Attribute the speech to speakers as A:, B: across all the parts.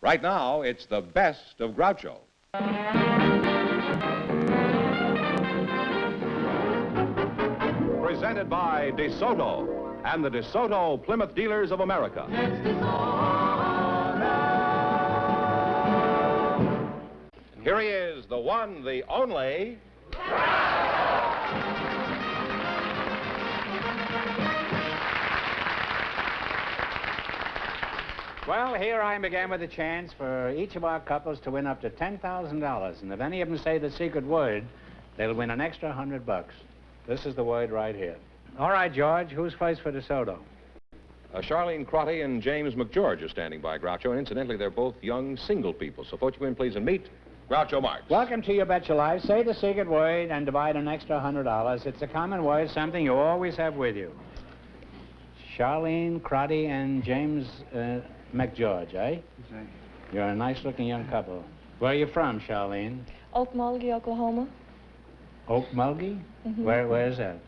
A: Right now, it's the best of Groucho. Presented by DeSoto and the DeSoto Plymouth Dealers of America. Here he is, the one, the only...
B: Well, here I am again with a chance for each of our couples to win up to $10,000. And if any of them say the secret word, they'll win an extra $100. This is the word right here. All right, George, who's first for DeSoto?
A: Charlene Crotty and James McGeorge are standing by Groucho, and incidentally, they're both young single people. So vote you in, please, and meet Groucho Marx.
B: Welcome to You Bet Your Life. Say the secret word and divide an extra $100. It's a common word, something you always have with you. Charlene Crotty and James McGeorge, eh?
C: Exactly.
B: You're a nice-looking young couple. Where are you from, Charlene?
D: Okmulgee, Oklahoma.
B: Okmulgee?
D: Mm-hmm.
B: Where is that?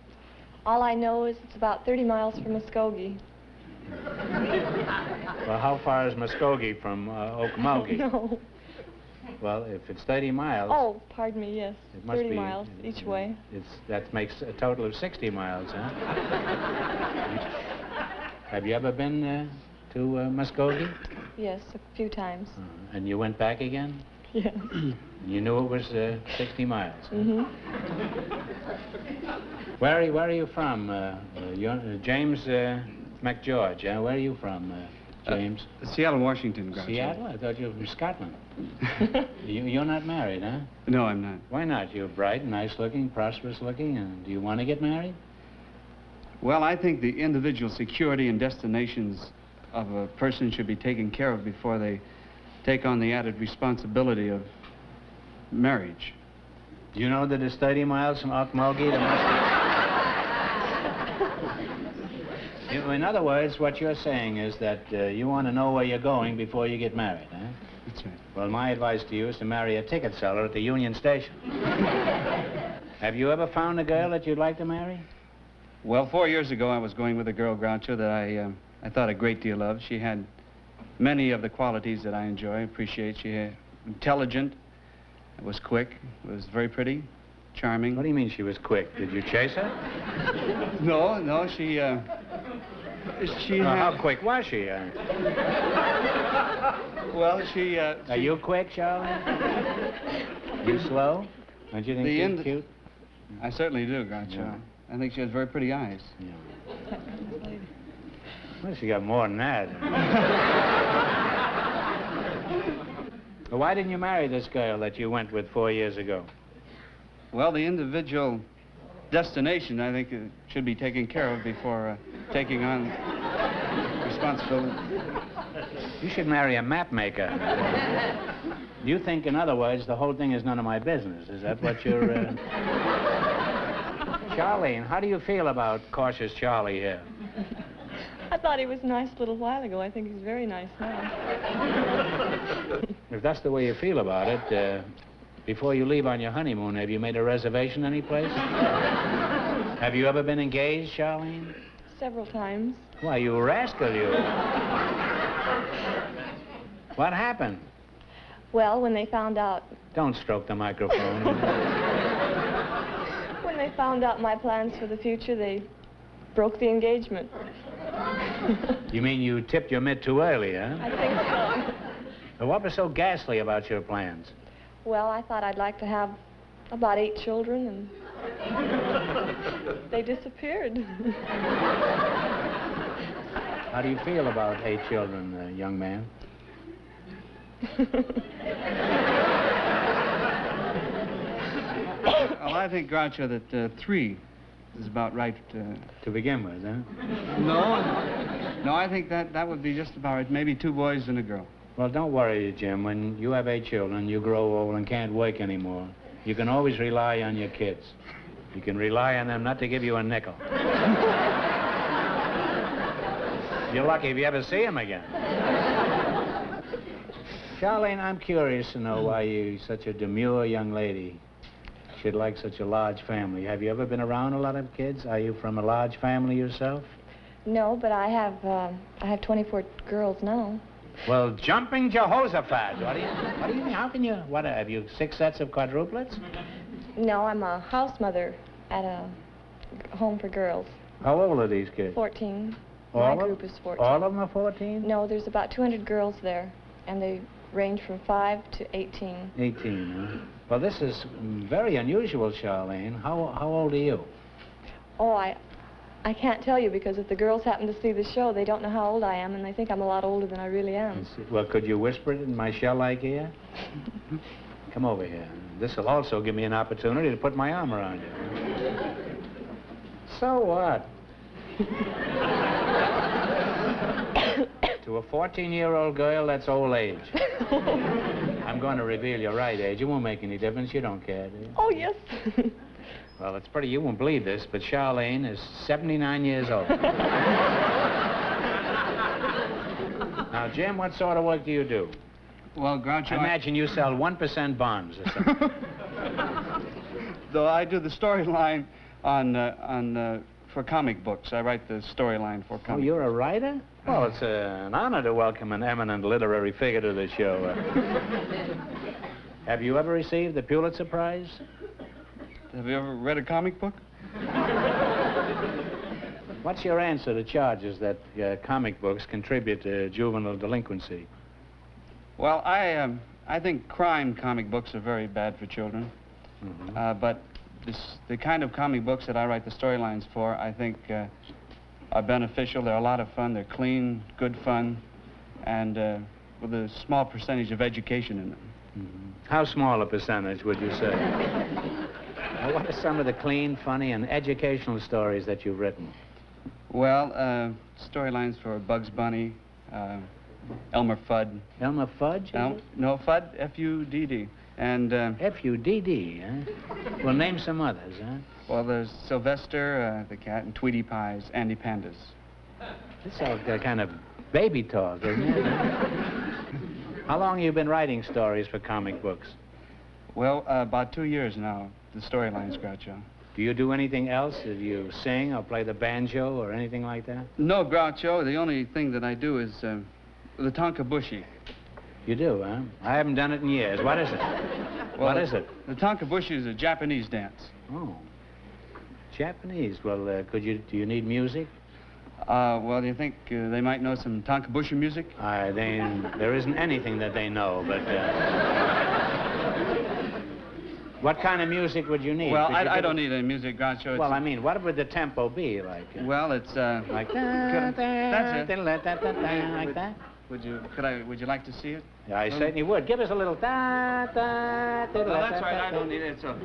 D: All I know is it's about 30 miles from Muskogee.
B: Well, how far is Muskogee from Okmulgee?
D: No.
B: Well, if it's 30 miles...
D: Oh, pardon me, yes.
B: It must
D: 30
B: be,
D: miles each way.
B: That makes a total of 60 miles, huh? Have you ever been to Muskogee?
D: Yes, a few times.
B: And you went back again?
D: Yes.
B: You knew it was 60 miles. Huh?
D: Mm-hmm.
B: Where are you from? James McGeorge, where are you from, James?
C: Seattle, Washington, Groucho.
B: Seattle? I thought you were from Scotland. You're not married, huh?
C: No, I'm not.
B: Why not? You're bright, nice-looking, prosperous-looking, and do you want to get married?
C: Well, I think the individual security and destinations of a person should be taken care of before they take on the added responsibility of marriage.
B: Do you know that it's 30 miles from Okmulgee to Muskogee? In other words, what you're saying is that you want to know where you're going before you get married, huh?
C: That's right.
B: Well, my advice to you is to marry a ticket seller at the Union Station. Have you ever found a girl that you'd like to marry?
C: Well, 4 years ago, I was going with a girl, Groucho, that I thought a great deal of. She had many of the qualities that I enjoy, appreciate. She was intelligent, was quick, was very pretty, charming.
B: What do you mean she was quick? Did you chase her?
C: No, she had...
B: How quick was she?
C: Well, she...
B: Are you quick, Charlie? You slow? Don't you think she's cute?
C: I certainly do, Groucho.
B: Yeah.
C: I think she has very pretty eyes.
B: Yeah. Well, she got more than that. Well, why didn't you marry this girl that you went with 4 years ago?
C: Well, the individual destination, I think, should be taken care of before taking on responsibility.
B: You should marry a map maker. You think, in other words, the whole thing is none of my business. Is that what you're... Charlene, how do you feel about cautious Charlie here?
D: I thought he was nice a little while ago. I think he's very nice now.
B: If that's the way you feel about it, before you leave on your honeymoon, have you made a reservation anyplace? Have you ever been engaged, Charlene?
D: Several times.
B: Why, you rascal, you. What happened?
D: Well, when they found out...
B: Don't stroke the microphone.
D: When they found out my plans for the future, they broke the engagement.
B: You mean you tipped your mitt too early, huh?
D: I think so.
B: Well, what was so ghastly about your plans?
D: Well, I thought I'd like to have about 8 children, and they disappeared.
B: How do you feel about 8 children, young man?
C: Well, I think, Groucho, that 3 is about right.
B: To begin with, huh?
C: No, I think that would be just about right. Maybe 2 boys and a girl.
B: Well, don't worry, Jim. When you have 8 children, you grow old and can't work anymore, you can always rely on your kids. You can rely on them not to give you a nickel. You're lucky if you ever see them again. Charlene, I'm curious to know why you, such a demure young lady, should like such a large family. Have you ever been around a lot of kids? Are you from a large family yourself?
D: No, but I have 24 girls now.
B: Well, jumping Jehoshaphat. What do you mean? How can you? What, have you 6 sets of quadruplets?
D: No, I'm a house mother at a home for girls.
B: How old are these kids?
D: 14.
B: All
D: My
B: of-
D: group is 14.
B: All of them are 14?
D: No, there's about 200 girls there, and they range from 5 to 18.
B: 18, huh? Well, this is very unusual, Charlene. How old are you?
D: Oh, I can't tell you, because if the girls happen to see the show, they don't know how old I am, and they think I'm a lot older than I really am.
B: Well, could you whisper it in my shell-like ear? Come over here. This will also give me an opportunity to put my arm around you. So what? To a 14-year-old girl, that's old age. I'm going to reveal your right age. It won't make any difference. You don't care, do you?
D: Oh, yes.
B: Well, it's pretty, you won't believe this, but Charlene is 79 years old. Now, Jim, what sort of work do you do?
C: Well, Groucho,
B: I imagine you sell 1% bonds or something.
C: though I do the storyline for comic books. I write the storyline for
B: Oh,
C: comic
B: you're a writer? Well, it's an honor to welcome an eminent literary figure to the show. Have you ever received the Pulitzer Prize?
C: Have you ever read a comic book?
B: What's your answer to charges that comic books contribute to juvenile delinquency?
C: Well, I think crime comic books are very bad for children.
B: Mm-hmm.
C: But the kind of comic books that I write the storylines for, I think are beneficial. They're a lot of fun. They're clean, good fun, and with a small percentage of education in them.
B: Mm-hmm. How small a percentage, would you say? Now, what are some of the clean, funny, and educational stories that you've written?
C: Well, storylines for Bugs Bunny, Elmer Fudd.
B: Elmer Fudge?
C: No, Fudd, F-U-D-D. And,
B: F-U-D-D, huh? Well, name some others, huh?
C: well, there's Sylvester, the cat, and Tweety Pies, Andy Pandas.
B: This is all kind of baby talk, isn't it? How long have you been writing stories for comic books?
C: Well, about 2 years now, the storylines, Groucho.
B: Do you do anything else? Do you sing or play the banjo or anything like that?
C: No, Groucho, the only thing that I do is the Tonkabushi.
B: You do, huh? I haven't done it in years. What is it?
C: Well,
B: what is it?
C: The Tonkabushi is a Japanese dance.
B: Oh, Japanese. Well, do you need music?
C: Well, do you think they might know some Tonkabushi music?
B: There isn't anything that they know, but... What kind of music would you need?
C: Well, I don't need any music, Groucho.
B: Well, I mean, what would the tempo be like?
C: Well, it's
B: Like
C: That's it.
B: like that?
C: Would you like to see it?
B: Yeah, I certainly would. Give us a little da da.
C: No, that's right. I don't need it. So.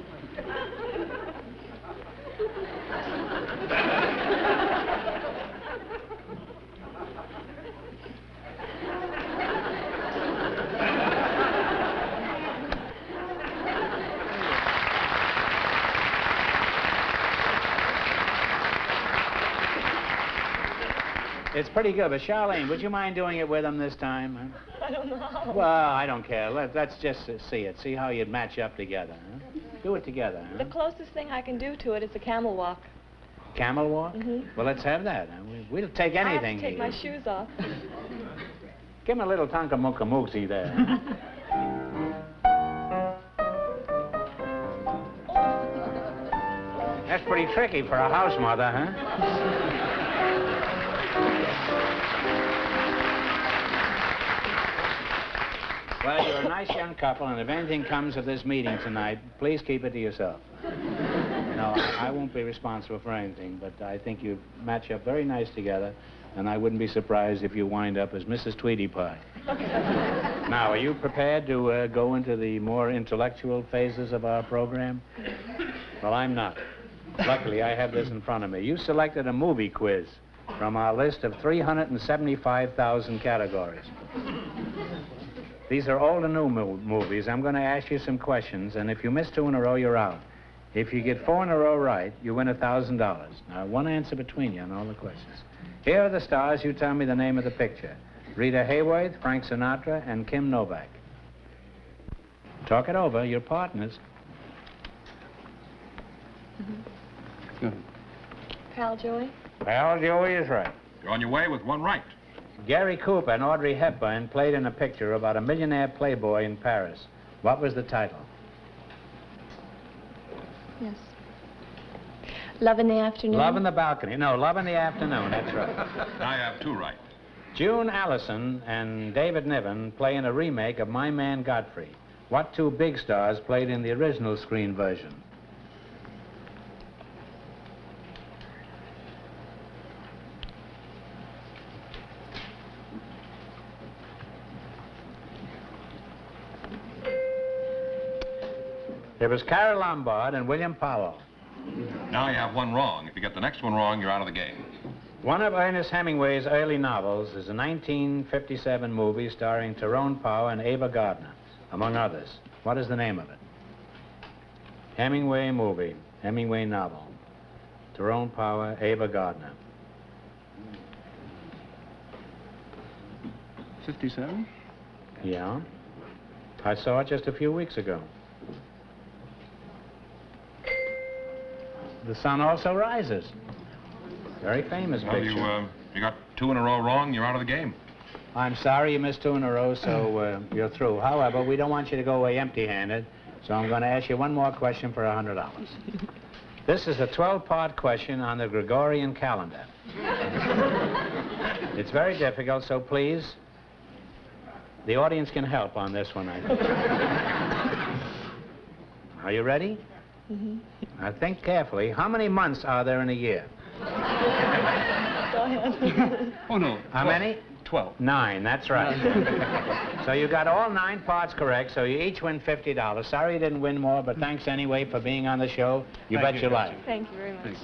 B: It's pretty good, but Charlene, would you mind doing it with them this time? Huh?
D: I don't know.
B: Well, I don't care. Let's just see it. See how you'd match up together. Huh? Do it together. Huh?
D: The closest thing I can do to it is a camel walk.
B: Camel walk?
D: Mhm.
B: Well, let's have that. Huh? We'll take anything.
D: I have to take my shoes off.
B: Give him a little tonka-mooka-mooksy there. That's pretty tricky for a house mother, huh? Well, you're a nice young couple, and if anything comes of this meeting tonight, please keep it to yourself. No, I won't be responsible for anything, but I think you match up very nice together, and I wouldn't be surprised if you wind up as Mrs. Tweety Pie. Now, are you prepared to go into the more intellectual phases of our program? Well, I'm not. Luckily, I have this in front of me. You selected a movie quiz from our list of 375,000 categories. These are old and new movies. I'm going to ask you some questions, and if you miss 2 in a row, you're out. If you get 4 in a row right, you win $1,000. Now, one answer between you on all the questions. Here are the stars. You tell me the name of the picture. Rita Hayworth, Frank Sinatra, and Kim Novak. Talk it over. Your partners.
C: Good.
D: Pal Joey?
B: Well, Joey is right.
A: You're on your way with 1 right.
B: Gary Cooper and Audrey Hepburn played in a picture about a millionaire playboy in Paris. What was the title?
D: Yes. Love in the Afternoon?
B: Love in the Balcony. No, Love in the Afternoon, that's right.
A: I have two right.
B: June Allison and David Niven play in a remake of My Man Godfrey. What two big stars played in the original screen version? It was Carol Lombard and William Powell.
A: Now you have one wrong. If you get the next one wrong, you're out of the game.
B: One of Ernest Hemingway's early novels is a 1957 movie starring Tyrone Power and Ava Gardner, among others. What is the name of it? Hemingway movie, Hemingway novel. Tyrone Power, Ava Gardner.
C: 57?
B: Yeah. I saw it just a few weeks ago. The Sun Also Rises. Very famous picture.
A: You got two in a row wrong, you're out of the game.
B: I'm sorry you missed two in a row, so you're through. However, we don't want you to go away empty-handed, so I'm going to ask you one more question for $100. This is a 12-part question on the Gregorian calendar. It's very difficult, so please, the audience can help on this one, I think. Are you ready?
D: Mm-hmm.
B: Now think carefully. How many months are there in a year?
D: Go ahead.
C: Oh, no.
B: How many?
C: 12.
B: 9, that's right. So you got all 9 parts correct, so you each win $50. Sorry you didn't win more, but thanks anyway for being on the show. You bet your life.
D: Thank you very much.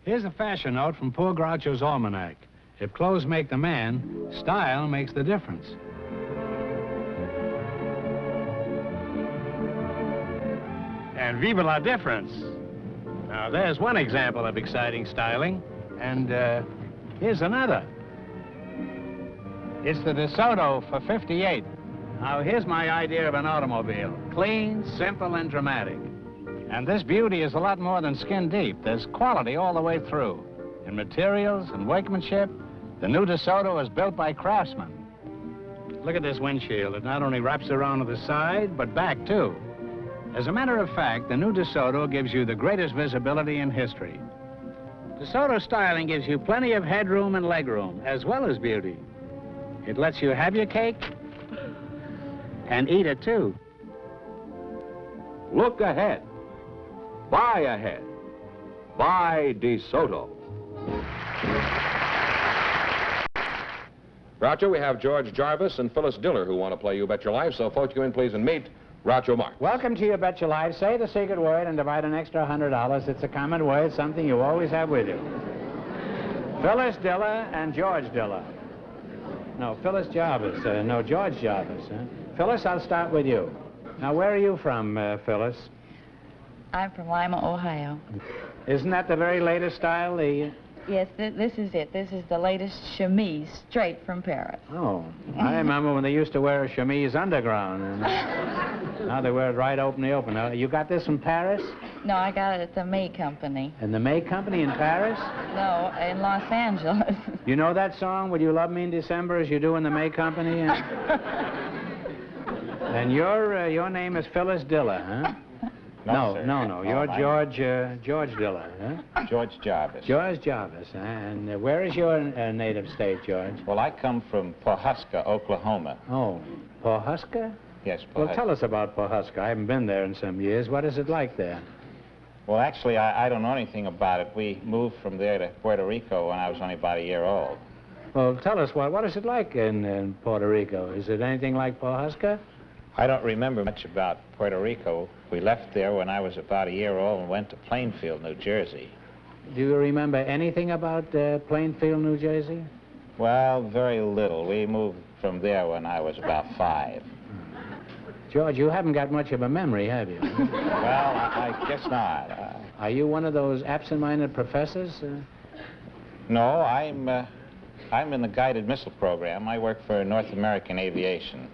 B: Here's a fashion note from poor Groucho's Almanac. If clothes make the man, style makes the difference. And vive la difference. Now, there's one example of exciting styling, and here's another. It's the DeSoto for 58. Now, here's my idea of an automobile. Clean, simple, and dramatic. And this beauty is a lot more than skin deep. There's quality all the way through. In materials and workmanship, the new DeSoto is built by craftsmen. Look at this windshield. It not only wraps around to the side, but back, too. As a matter of fact, the new DeSoto gives you the greatest visibility in history. DeSoto styling gives you plenty of headroom and legroom, as well as beauty. It lets you have your cake and eat it, too.
A: Look ahead. Buy ahead. Buy DeSoto. Groucho, we have George Jarvis and Phyllis Diller who want to play You Bet Your Life, so folks, you in please and meet Groucho Marx.
B: Welcome to You Bet Your Life. Say the secret word and divide an extra $100. It's a common word, something you always have with you. Phyllis Diller and George Diller. No, Phyllis Jarvis. No, George Jarvis. Phyllis, I'll start with you. Now, where are you from, Phyllis?
E: I'm from Lima, Ohio.
B: Isn't that the very latest style?
E: Yes, this is it. This is the latest chemise, straight from Paris.
B: Oh, I remember when they used to wear a chemise underground. And now they wear it right open the open. Now, you got this from Paris?
E: No, I got it at the May Company.
B: In the May Company in Paris?
E: No, in Los Angeles.
B: You know that song, Will You Love Me in December, as you do in the May Company? And your name is Phyllis Diller, huh? No,
F: sir.
B: no. You're George Diller, huh?
F: George Jarvis.
B: George Jarvis, huh? And where is your native state, George?
F: Well, I come from Pawhuska, Oklahoma.
B: Oh, Pawhuska?
F: Yes, Pawhuska.
B: Well, tell us about Pawhuska. I haven't been there in some years. What is it like there?
F: Well, actually, I don't know anything about it. We moved from there to Puerto Rico when I was only about a year old.
B: Well, tell us, what is it like in Puerto Rico? Is it anything like Pawhuska?
F: I don't remember much about Puerto Rico. We left there when I was about a year old and went to Plainfield, New Jersey.
B: Do you remember anything about Plainfield, New Jersey?
F: Well, very little. We moved from there when I was about 5.
B: George, you haven't got much of a memory, have you?
F: Well, I guess not.
B: Are you one of those absent-minded professors?
F: No, I'm in the guided missile program. I work for North American Aviation.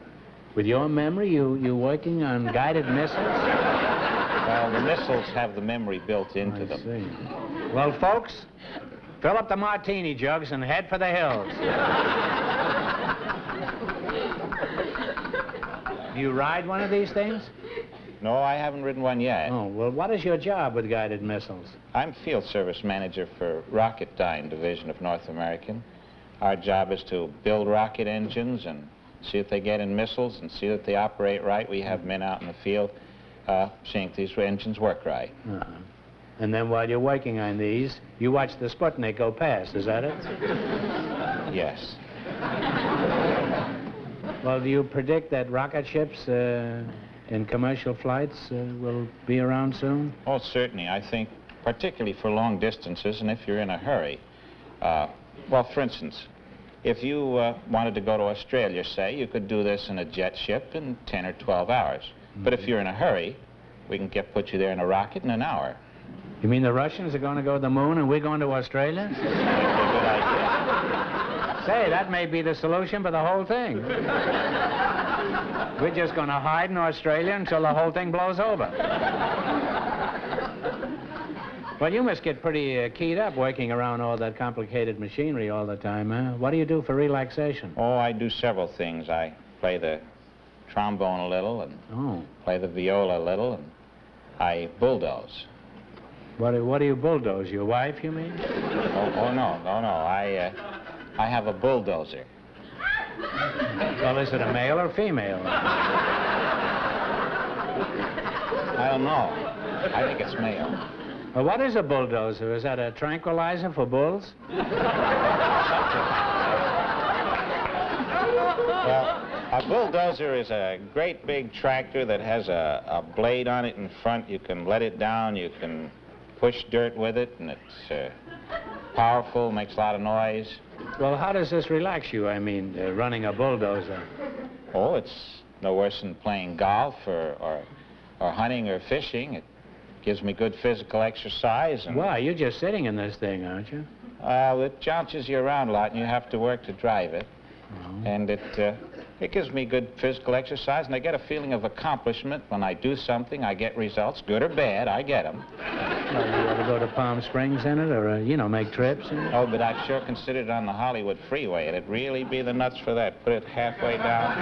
B: With your memory, you working on guided missiles?
F: Well, the missiles have the memory built into them.
B: See. Well, folks, fill up the martini jugs and head for the hills. You ride one of these things?
F: No, I haven't ridden one yet.
B: Oh, well, what is your job with guided missiles?
F: I'm field service manager for Rocketdyne Division of North American. Our job is to build rocket engines and see if they get in missiles and see that they operate right. We have men out in the field seeing if these engines work right.
B: Uh-huh. And then while you're working on these, you watch the Sputnik go past, is that it?
F: Yes.
B: Well, do you predict that rocket ships in commercial flights will be around soon?
F: Oh, certainly. I think particularly for long distances and if you're in a hurry. Well, for instance, if you wanted to go to Australia, say, you could do this in a jet ship in 10 or 12 hours. But if you're in a hurry, we can put you there in a rocket in an hour.
B: You mean the Russians are going to go to the moon and we're going to Australia?
F: That'd be a good idea.
B: Say, that may be the solution for the whole thing. We're just going to hide in Australia until the whole thing blows over. Well, you must get pretty keyed up working around all that complicated machinery all the time, huh? What do you do for relaxation?
F: Oh, I do several things. I play the trombone a little and play the viola a little, and I bulldoze.
B: What do you bulldoze? Your wife, you mean?
F: Oh, no. I have a bulldozer.
B: Well, is it a male or female?
F: I don't know. I think it's male.
B: Well, what is a bulldozer? Is that a tranquilizer for bulls?
F: Well, a bulldozer is a great big tractor that has a blade on it in front. You can let it down, you can push dirt with it, and it's powerful, makes a lot of noise.
B: Well, how does this relax you, I mean, running a bulldozer?
F: Oh, it's no worse than playing golf or hunting or fishing. It gives me good physical exercise. And
B: why, you're just sitting in this thing, aren't you?
F: It jounces you around a lot, and you have to work to drive it. And it gives me good physical exercise, and I get a feeling of accomplishment. When I do something, I get results, good or bad, I get them.
B: Well, do you ever go to Palm Springs in it, or, make trips in it?
F: Oh, but I've sure considered it on the Hollywood freeway, and it'd really be the nuts for that. Put it halfway down.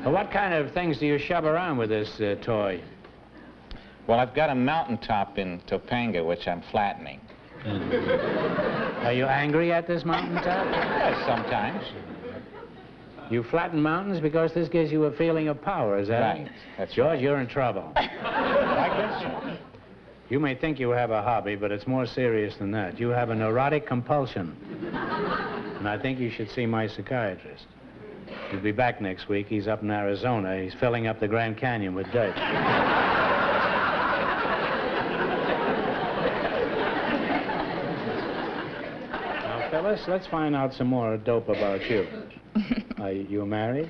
B: Well, what kind of things do you shove around with this toy?
F: Well, I've got a mountaintop in Topanga, which I'm flattening.
B: Are you angry at this mountaintop?
F: Yes, sometimes.
B: You flatten mountains because this gives you a feeling of power, is that
F: right?
B: It?
F: That's
B: George,
F: right.
B: You're in trouble.
F: I guess so.
B: You may think you have a hobby, but it's more serious than that. You have a neurotic compulsion. And I think you should see my psychiatrist. He'll be back next week. He's up in Arizona. He's filling up the Grand Canyon with dirt. Now, Phyllis, let's find out some more dope about you. Are you married?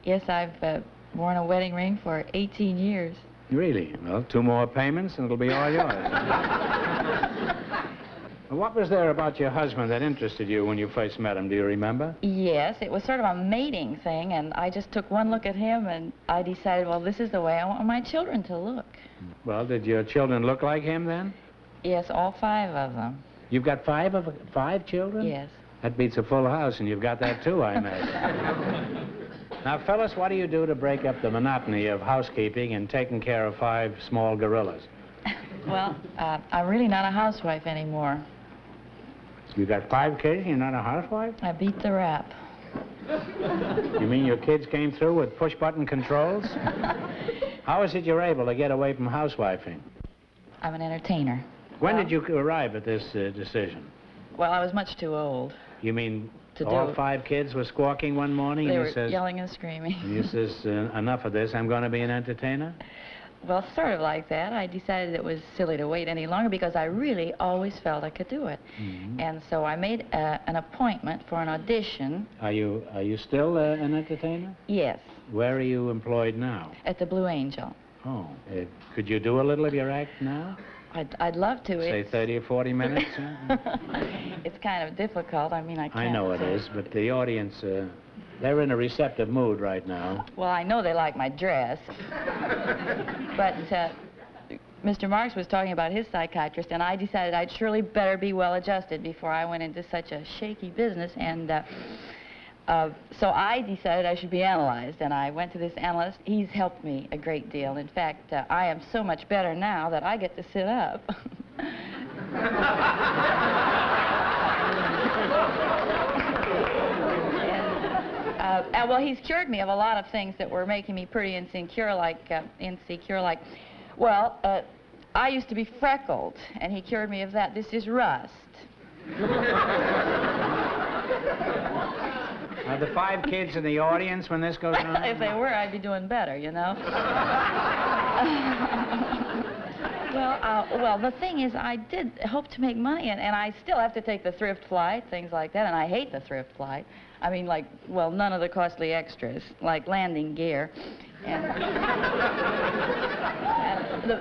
E: Yes, I've worn a wedding ring for 18 years.
B: Really? Well, 2 more payments and it'll be all yours. What was there about your husband that interested you when you first met him? Do you remember?
E: Yes, it was sort of a mating thing, and I just took one look at him, and I decided, well, this is the way I want my children to look.
B: Well, did your children look like him then?
E: Yes, all 5 of them.
B: You've got 5 children?
E: Yes.
B: That beats a full house, and you've got that too, I imagine. Now, fellas, what do you do to break up the monotony of housekeeping and taking care of 5 small gorillas?
E: Well, I'm really not a housewife anymore.
B: You got 5 kids and you're not a housewife?
E: I beat the rap.
B: You mean your kids came through with push-button controls? How is it you're able to get away from housewifing?
E: I'm an entertainer.
B: When did you arrive at this decision?
E: Well, I was much too old.
B: You mean
E: to
B: all
E: do
B: 5 kids were squawking one morning?
E: They
B: and
E: were
B: you says,
E: yelling and screaming.
B: And you says, enough of this, I'm going to be an entertainer?
E: Well, sort of like that. I decided it was silly to wait any longer because I really always felt I could do it.
B: Mm-hmm.
E: And so I made an appointment for an audition.
B: Are you still an entertainer?
E: Yes.
B: Where are you employed now?
E: At the Blue Angel.
B: Oh, could you do a little of your act now?
E: I'd love to.
B: Say 30 or 40 minutes?
E: It's kind of difficult. I mean, I can't...
B: I know it is, but the audience, they're in a receptive mood right now.
E: Well, I know they like my dress. But Mr. Marx was talking about his psychiatrist, and I decided I'd surely better be well-adjusted before I went into such a shaky business, and so I decided I should be analyzed, and I went to this analyst. He's helped me a great deal. In fact, I am so much better now that I get to sit up. Well, he's cured me of a lot of things that were making me pretty insecure, like, well, I used to be freckled, and he cured me of that. This is rust.
B: Are the 5 kids in the audience when this goes on?
E: If they were, I'd be doing better, you know. Well, the thing is, I did hope to make money, and I still have to take the thrift flight, things like that, and I hate the thrift flight. I mean, like, well, none of the costly extras, like landing gear. And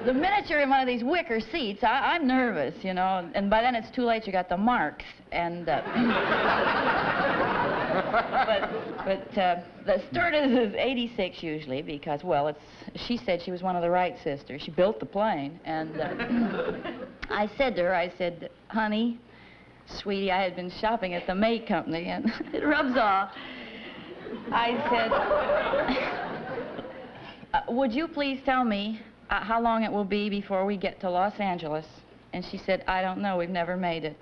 E: the minute you're in one of these wicker seats, I'm nervous, you know, and by then it's too late. You got the marks, and but the stewardess is 86 usually because, well, she said she was one of the Wright sisters. She built the plane, and I said to her, I said, honey, sweetie, I had been shopping at the May Company, and it rubs off. I said, would you please tell me how long it will be before we get to Los Angeles? And she said, I don't know, we've never made it.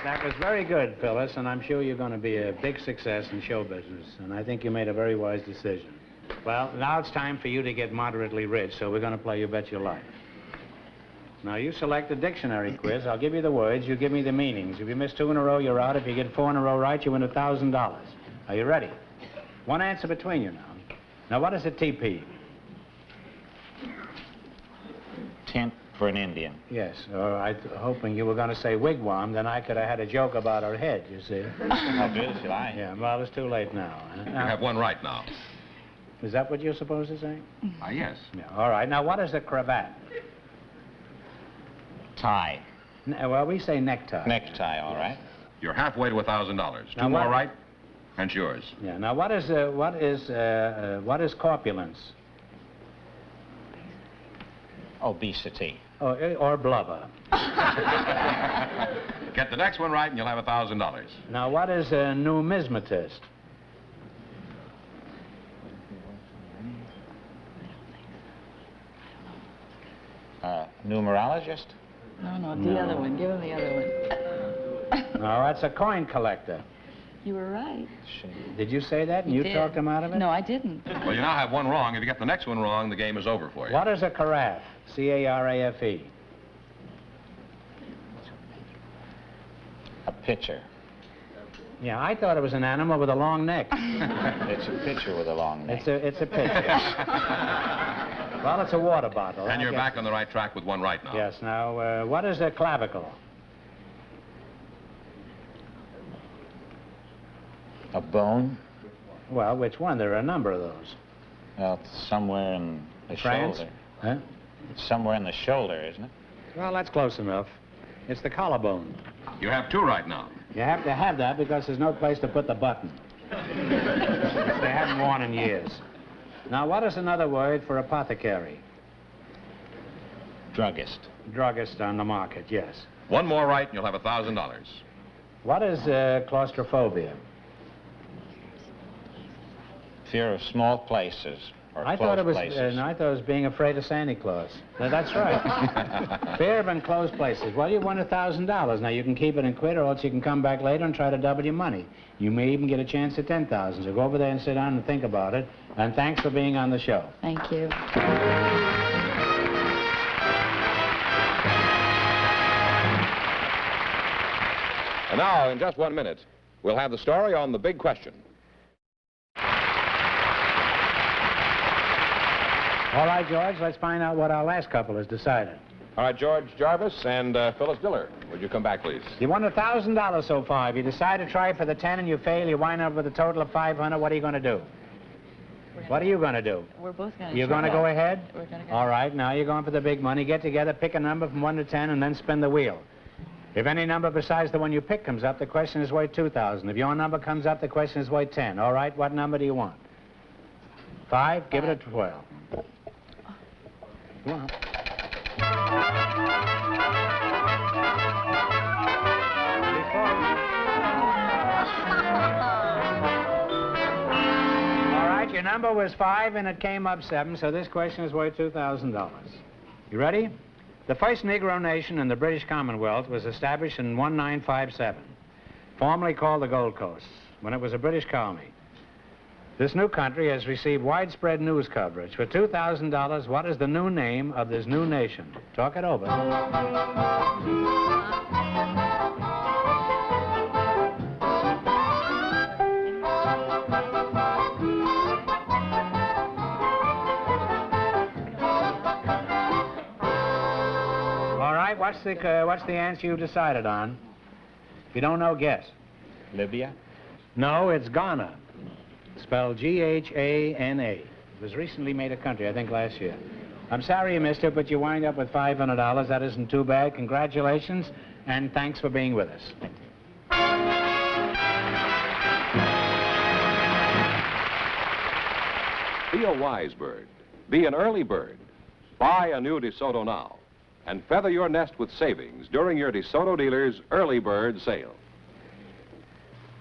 B: That was very good, Phyllis, and I'm sure you're going to be a big success in show business, and I think you made a very wise decision. Well, now it's time for you to get moderately rich, so we're going to play You Bet Your Life. Now, you select a dictionary quiz. I'll give you the words, you give me the meanings. If you miss 2 in a row, you're out. If you get 4 in a row right, you win $1,000. Are you ready? One answer between you now. Now, what is a teepee?
F: Tent for an Indian.
B: Yes, I was hoping you were going to say wigwam, then I could have had a joke about her head, you see.
F: How good as you like.
B: Yeah, well, it's too late now.
A: You have one right now.
B: Is that what you're supposed to say?
A: Yes.
B: Yeah, all right. Now, what is a cravat?
F: Tie.
B: Well, we say necktie.
F: Necktie, all right.
A: You're halfway to $1,000.
B: Now,
A: Two more
B: what-
A: right, and it's yours.
B: Yeah. Now, what is corpulence?
F: Obesity.
B: Oh, or blubber?
A: Get the next one right, and you'll have $1,000.
B: Now, what is a numismatist?
F: Numerologist?
E: No, the other one. Give him the other one.
B: No, that's a coin collector.
E: You were right.
B: Did you say that and you
E: did.
B: talked him out of it?
E: No, I didn't.
A: Well, you now have one wrong. If you get the next one wrong, the game is over for you.
B: What is a carafe? C-A-R-A-F-E.
F: A pitcher.
B: Yeah, I thought it was an animal with a long neck.
F: It's a pitcher with a long neck.
B: It's a pitcher. Well, it's a water bottle.
A: And
B: I
A: you're
B: guess.
A: back on the right track with one right now.
B: Yes. Now, what is a clavicle?
F: A bone?
B: Well, which one? There are a number of those.
F: Well, it's somewhere in the
B: France?
F: shoulder.
B: Huh?
F: It's somewhere in the shoulder, isn't it?
B: Well, that's close enough. It's the collarbone.
A: You have 2 right now.
B: You have to have that because there's no place to put the button. They haven't worn in years. Now, what is another word for apothecary?
F: Druggist.
B: Druggist on the market, yes.
A: One more right, and you'll have $1,000.
B: What is claustrophobia?
F: Fear of small places or
B: I
F: close
B: thought it was
F: places.
B: I thought it was being afraid of Santa Claus. No, that's right. Fear of enclosed places. Well, you won $1,000. Now you can keep it and quit, or else you can come back later and try to double your money. You may even get a chance at $10,000. So go over there and sit down and think about it. And thanks for being on the show.
E: Thank you.
A: And now, in just 1 minute, we'll have the story on the big question.
B: All right, George, let's find out what our last couple has decided.
A: All right, George Jarvis and Phyllis Diller. Would you come back, please?
B: You won $1,000 so far. If you decide to try for the 10 and you fail, you wind up with a total of 500. What are you going to do? What are you going to do?
E: We're both going to.
B: You're going to go ahead?
E: We're going to go.
B: All right, now you're going for the big money. Get together, pick a number from 1 to 10, and then spin the wheel. If any number besides the one you pick comes up, the question is worth $2,000. If your number comes up, the question is worth 10. All right, what number do you want? 5? Give it a 12. Come on. All right, your number was 5 and it came up 7, so this question is worth $2,000. You ready? The first Negro nation in the British Commonwealth was established in 1957, formerly called the Gold Coast, when it was a British colony. This new country has received widespread news coverage. For $2,000, what is the new name of this new nation? Talk it over. All right, what's the answer you decided on? If you don't know, guess.
F: Libya?
B: No, it's Ghana. Spelled G-H-A-N-A. It was recently made a country, I think last year. I'm sorry you missed it, but you wind up with $500. That isn't too bad. Congratulations, and thanks for being with us.
A: Be a wise bird. Be an early bird. Buy a new DeSoto now, and feather your nest with savings during your DeSoto dealer's early bird sale.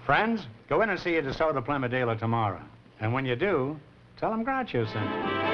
B: Friends, go in and see a DeSoto Plymouth dealer tomorrow. And when you do, tell them Groucho sent you.